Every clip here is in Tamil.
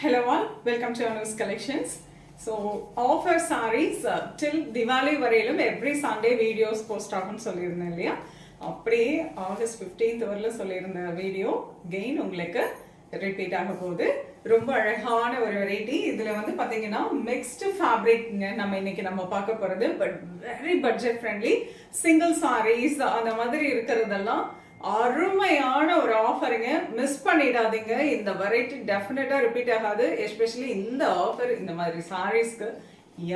Hello all, welcome to Anu's Collections. So offer sarees till Diwali வரையிலும் every Sunday videos post ஆகும்னு சொல்லியிருந்தேன் இல்லையா, அப்படியே ஆகஸ்ட் 15th வரல சொல்லியிருந்த வீடியோ கெயின் உங்களுக்கு ரிப்பீட் ஆக போகுது. ரொம்ப அழகான ஒரு வெரைட்டி. இதில் வந்து பார்த்தீங்கன்னா மிக்ஸ்டு ஃபேப்ரிக்ங்க நம்ம இன்னைக்கு பார்க்க போகிறது. But very budget friendly single saris அந்த மாதிரி இருக்கிறதெல்லாம் அருமையான ஒரு ஆஃபருங்க. மிஸ் பண்ணிடாதீங்க. இந்த வெரைட்டி டெஃபினட்டாக ரிப்பீட் ஆகாது. எஸ்பெஷலி இந்த ஆஃபர் இந்த மாதிரி சாரீஸ்க்கு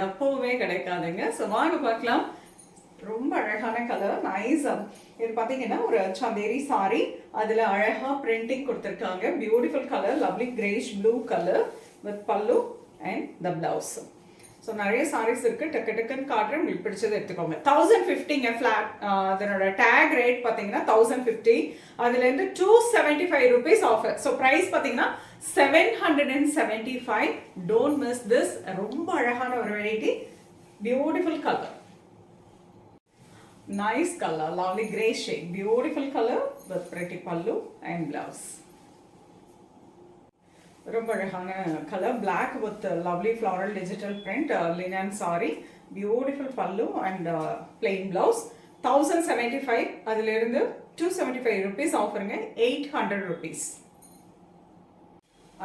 எப்பவுமே கிடைக்காதுங்க. ஸோ வாங்க பார்க்கலாம். ரொம்ப அழகான கலர், நைஸ். இது பார்த்தீங்கன்னா ஒரு சந்தேரி சாரி, அதில் அழகாக பிரிண்டிங் கொடுத்துருக்காங்க. Beautiful colour, lovely Grace blue colour with பல்லு அண்ட் த பிளவுஸ். ஸோ நிறைய சாரீஸ் இருக்குது, டக்கு டக்குன்னு காட்டுறேன், உங்களுக்கு பிடிச்சதை எடுத்துக்கோங்க. 1050ங்க ஃப்ளாட். அதனோட டேக் ரேட் பார்த்தீங்கன்னா 1050. அதுலேருந்து 275 rupees ஆஃபர். ஸோ ப்ரைஸ் பார்த்தீங்கன்னா 775. Don't miss this. ரொம்ப அழகான ஒரு variety, beautiful colour, nice color, lovely grey shade, beautiful color with pretty pallu and blouse. ரொம்ப அழகான colour, black with lovely floral digital print, linen saree, beautiful pallu and plain blouse. 1075. அதிலிருந்து 275 rupees ஆஃபருங்க, 800 rupees.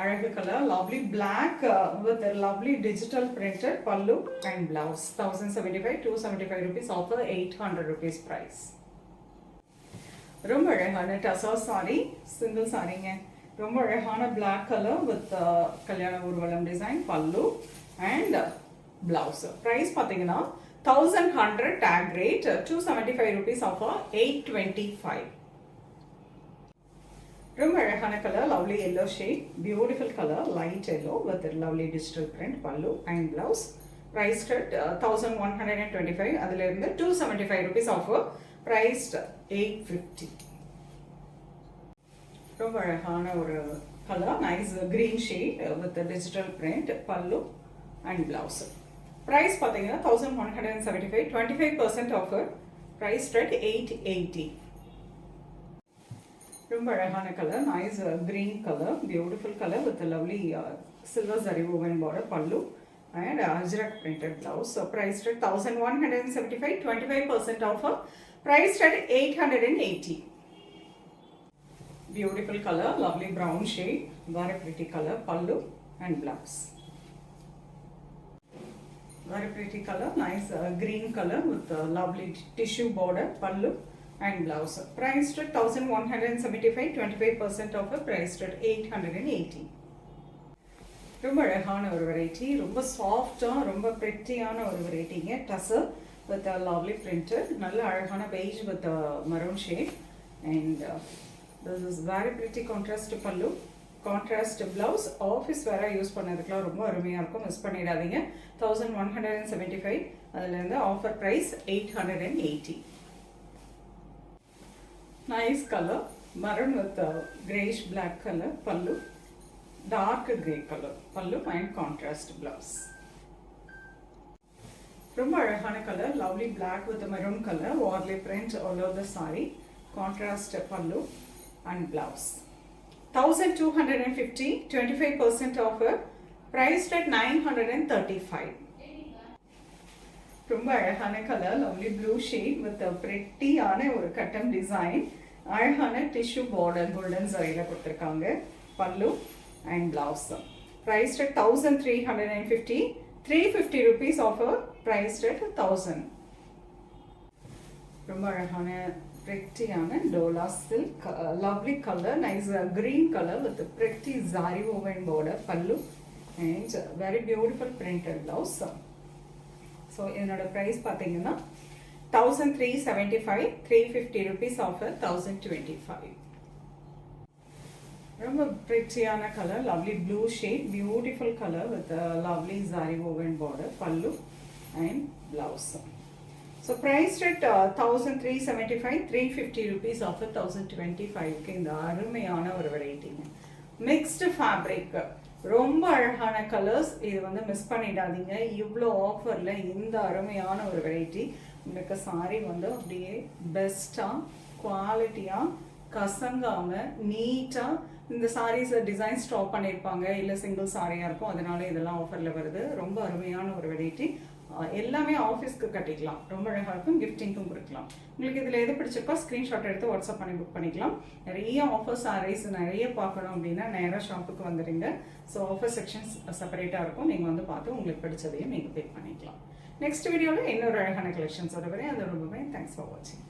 அழகு colour, lovely black with a lovely digital printed pallu and blouse. 1075, 275 rupees offer, 800 rupees price. ரொம்ப அழகான டசா சாரி, சிங்கிள் சாரிங்க. ரொம்ப அழகான black color with கல்யாண ஊர்வலம் design, pallu and blouse. price பார்த்தீங்கன்னா 1100 tag rate, 275 rupees offer, 825. ரொம்ப அழகான colour, lovely yellow shade, beautiful color, light yellow with lovely digital print, pallu and blouse. Priced at 1125. அதிலிருந்து 275 rupees offer, priced 850. ரொம்ப அழகான ஒரு colour, nice green shade with digital print, pallu and blouse. Price பார்த்தீங்கன்னா 1175, 25% offer, priced at 880. ரொம்ப அழகான colour, nice green colour, beautiful colour with lovely silver zari woven border, pallu and ajrak printed blouse. So priced at 1175, 25% offer, priced at 880. Beautiful color, lovely brown shade, very pretty color, pallu and blouse. Very pretty color, nice green color with lovely tissue border, pallu and blouse. Priced at 1175, 25% offer, priced at 880. ரொம்ப அழகான ஒரு வெரைட்டி, ரொம்ப சாஃப்டாக ரொம்ப ப்ரெட்டியான ஒரு வெரைட்டிங்க. டசர் வித் லவ்லி பிரிண்டட், நல்ல அழகான beige with maroon shade and this is very pretty contrast பல்லு, கான்ட்ராஸ்ட் பிளவுஸ். ஆஃபீஸ் வேற யூஸ் பண்ணதுக்குலாம் ரொம்ப அருமையாக இருக்கும், மிஸ் பண்ணிடாதீங்க. 1175. அதுலேருந்து offer price 880. Nice color, maroon with greyish black color, pallu, dark grey color, pallu and contrast blouse. ரொம்ப அழகான colour, lovely black with the maroon color, warli print all over the saree, contrast pallu and blouse. 1250, 25% offer, priced at 935. ரொம்ப அழகான colour, lovely blue shade with பிரெட்டியான ஒரு கட்டம் டிசைன், அழகான டிஷ்யூ பார்டர் கோல்டன் சரியில் கொடுத்துருக்காங்க, pallu and blouse. Priced at 1350, 350 rupees offer, priced at 1000. ரொம்ப அழகான பிரெட்டியான dola silk, lovely colour, nice green colour with pretty zari woven border, pallu and very beautiful printed blouse. So என்னோட ப்ரைஸ் பார்த்தீங்கன்னா 1375, 350 rupees ஆஃபர், 1025. ரொம்ப பிரிட்டியான colour, lovely blue shade, beautiful colour with lovely zari woven border, pallu and blouse. So price rate 1375, 350 rupees offer, 1025க்கு இந்த அருமையான ஒரு வெரைட்டிங்க. மிக்ஸ்டு ஃபேப்ரிக், ரொம்ப அழகான கலர்ஸ். இது வந்து மிஸ் பண்ணிடாதீங்க. இவ்வளோ ஆஃபரில் இந்த அருமையான ஒரு வெரைட்டி உங்களுக்கு சாரி வந்து அப்படியே பெஸ்ட்டாக குவாலிட்டியாக கசங்காமல் நீட்டாக இந்த சாரீஸ் டிசைன் ஸ்டாப் பண்ணியிருப்பாங்க, இல்லை சிங்கிள் சாரியாக இருக்கும், அதனால இதெல்லாம் ஆஃபரில் வருது. ரொம்ப அருமையான ஒரு வெரைட்டி. எல்லாமே ஆஃபீஸ்க்கு கட்டிக்கலாம், ரொம்ப அழகாக இருக்கும். கிஃப்டிங்க்கும் கொடுக்கலாம். உங்களுக்கு இதில் எது பிடிச்சிருக்கோ ஸ்க்ரீன்ஷாட் எடுத்து வாட்ஸ்அப் பண்ணி புக் பண்ணிக்கலாம். நிறைய ஆஃபர் சாரீஸ் நிறைய பார்க்கணும் அப்படின்னா நேராக ஷாப்புக்கு வந்துடுங்க. ஸோ ஆஃபர் செக்ஷன்ஸ் செப்பரேட்டாக இருக்கும், நீங்கள் வந்து பார்த்து உங்களுக்கு பிடிச்சதையும் நீங்கள் பிக் பண்ணிக்கலாம். நெக்ஸ்ட் வீடியோவில் இன்னொரு அழகான கலெக்ஷன்ஸோட வரேன். அது ரொம்பவே தேங்க்ஸ் ஃபார் வாட்சிங்.